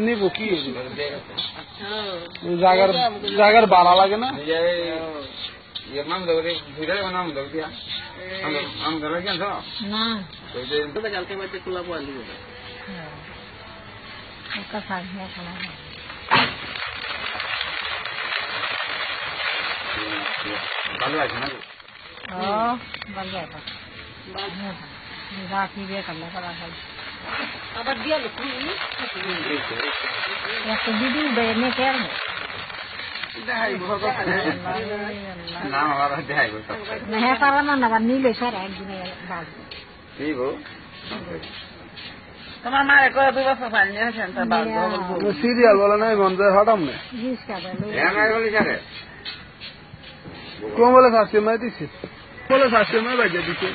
নিব কি জায়গার বাড়া লাগে না ভালো আছে না আবার দিয়ে দিদি বেনে কেন নীলে স্যার একদিনে তোমার মায়ের করে 2 বছর পানি নিয়েছেন সিরিয়াল বলে নাই মন যায় হঠাৎ না কোন বলে ফার্স্টে মাই দিছে বলে ফার্স্টে মাই বাজে দিছে